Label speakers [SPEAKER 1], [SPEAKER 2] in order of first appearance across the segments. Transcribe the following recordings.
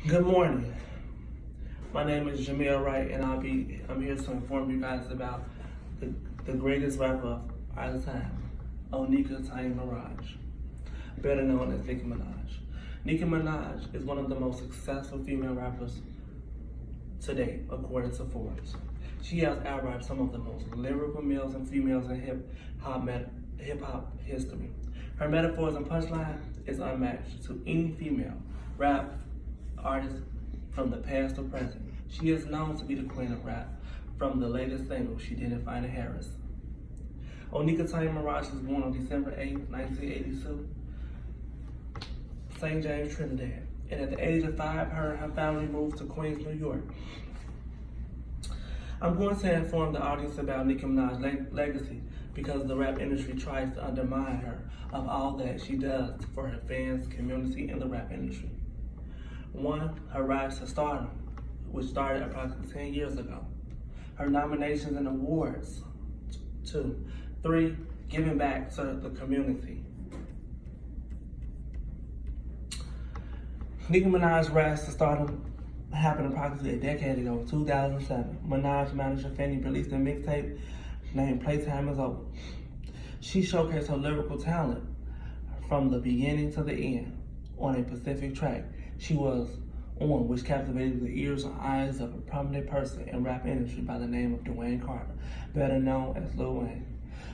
[SPEAKER 1] Good morning. My name is Jemel Wright, and I'm here to inform you guys about the greatest rapper of our time, Onika Mirage, better known as Nicki Minaj. Nicki Minaj is one of the most successful female rappers today, according to Forbes. She has out-rapped some of the most lyrical males and females in hip-hop history. Her metaphors and punchline is unmatched to any female rap artist from the past or present. She is known to be the queen of rap from the latest single, She Didn't Find a Harris. Onika Mirage was born on December 8, 1982, St. James, Trinidad. And at the age of 5, her and her family moved to Queens, New York. I'm going to inform the audience about Nicki Minaj's legacy because the rap industry tries to undermine her of all that she does for her fans, community, and the rap industry. 1, her rise to stardom, which started approximately 10 years ago. Her nominations and awards. 2, 3, giving back to the community. Nicki Minaj's rise to stardom happened approximately a decade ago, 2007. Minaj's manager Fanny released a mixtape named Playtime Is Over. She showcased her lyrical talent from the beginning to the end on a specific track she was on, which captivated the ears and eyes of a prominent person in rap industry by the name of Dwayne Carter, better known as Lil Wayne.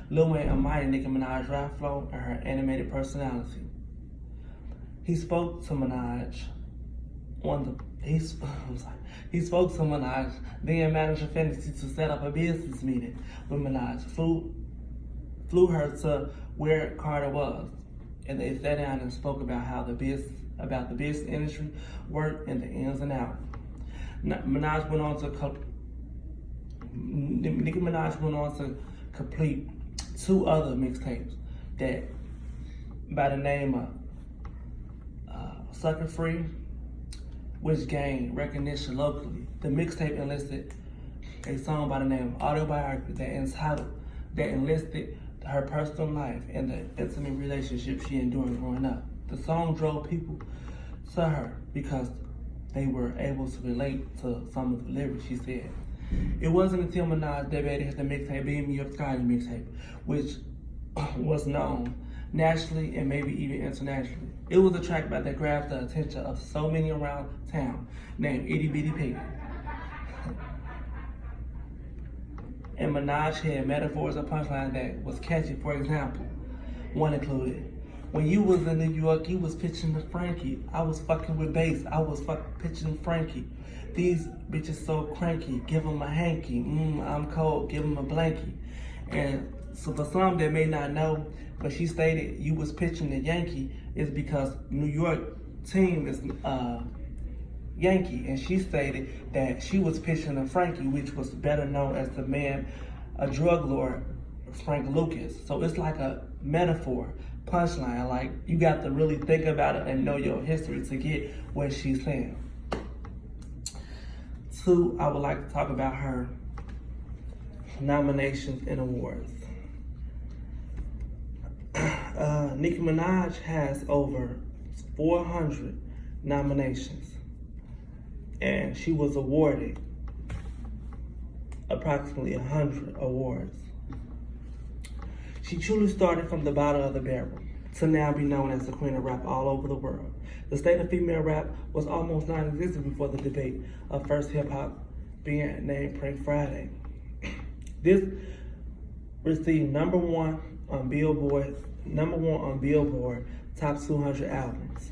[SPEAKER 1] Lil Wayne admired Nicki Minaj's rap flow and her animated personality. He spoke to Minaj then manager Fantasy to set up a business meeting with Minaj. Flew her to where Carter was, and they sat down and spoke about the business industry worked and the ins and outs. Nicki Minaj went on to complete 2 other mixtapes that by the name of Sucker Free, which gained recognition locally. The mixtape enlisted a song by the name of Autobiography that enlisted her personal life and the intimate relationship she endured growing up. The song drove people to her because they were able to relate to some of the lyrics she said. It wasn't until Minaj debuted the mixtape Beam Me Up Scotty mixtape, which was known nationally and maybe even internationally. It was a track that grabbed the attention of so many around town named Itty Bitty Pig. And Minaj had metaphors and punchlines that was catchy. For example, one included, when you was in New York, you was pitching to Frankie. I was fucking with bass. I was pitching to Frankie. These bitches so cranky. Give them a hanky. I'm cold. Give them a blankie. And so for some that may not know, when she stated you was pitching the Yankee, is because New York team is Yankee, and she stated that she was pitching to Frankie, which was better known as the man, a drug lord, Frank Lucas. So it's like a metaphor, punchline. Like, you got to really think about it and know your history to get what she's saying. 2, I would like to talk about her nominations and awards. Nicki Minaj has over 400 nominations, and she was awarded approximately 100 awards. She truly started from the bottom of the barrel to now be known as the queen of rap all over the world. The state of female rap was almost non-existent before the debate of first hip-hop being named Prank Friday. This received number one on Billboard Top 200 albums.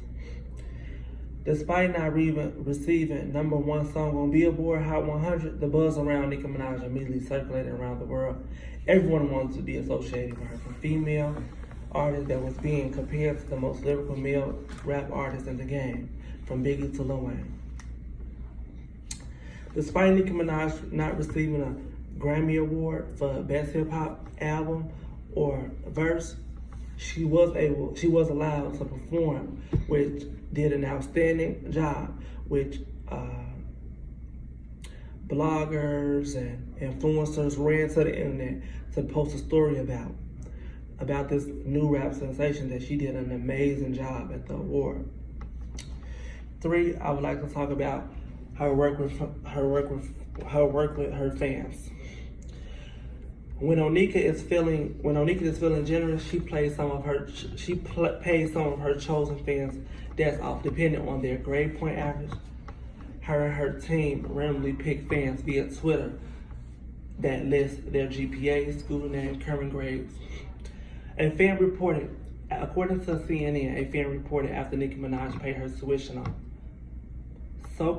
[SPEAKER 1] Despite not receiving number 1 song on Billboard Hot 100, the buzz around Nicki Minaj immediately circulated around the world. Everyone wanted to be associated with her, from female artist that was being compared to the most lyrical male rap artist in the game, from Biggie to Lil Wayne. Despite Nicki Minaj not receiving a Grammy Award for Best Hip Hop Album or Verse, she was allowed to perform, which did an outstanding job, which bloggers and influencers ran to the internet to post a story about this new rap sensation that she did an amazing job at the award. 3, I would like to talk about her work with her fans. When Onika is feeling generous, she pays some of her chosen fans that's off, depending on their grade point average. Her and her team randomly pick fans via Twitter that list their GPA, school name, current grades. A fan reported, according to CNN, a fan reported after Nicki Minaj paid her tuition off. So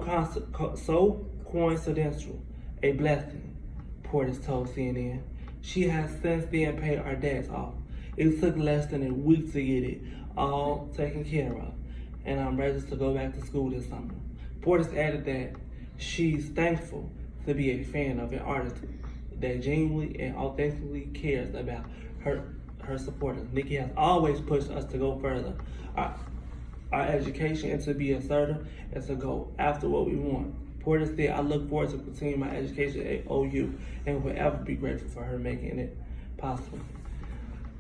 [SPEAKER 1] coincidental, a blessing, Portis told CNN. She has since then paid our debts off. It took less than a week to get it all taken care of, and I'm ready to go back to school this summer. Portis added that she's thankful to be a fan of an artist that genuinely and authentically cares about her supporters. Nicki has always pushed us to go further, our education, and to be assertive and to go after what we want. Portis said, I look forward to continuing my education at OU and will forever be grateful for her making it possible.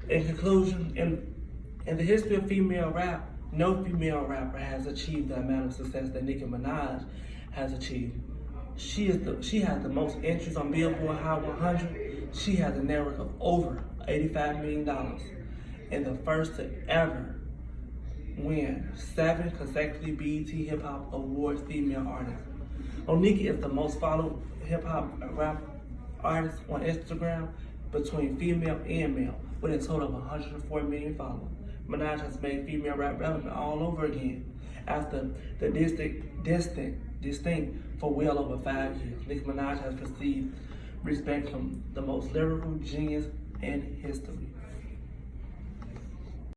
[SPEAKER 1] In conclusion, in the history of female rap, no female rapper has achieved the amount of success that Nicki Minaj has achieved. She has the most entries on Billboard Hot 100. She has a net worth of over $85 million and the first to ever win 7 consecutive BET Hip Hop Awards female artist. Onika is the most followed hip hop rap artist on Instagram between female and male, with a total of 104 million followers. Minaj has made female rap relevant all over again after the distinct for well over 5 years. Nicki Minaj has received respect from the most lyrical genius in history.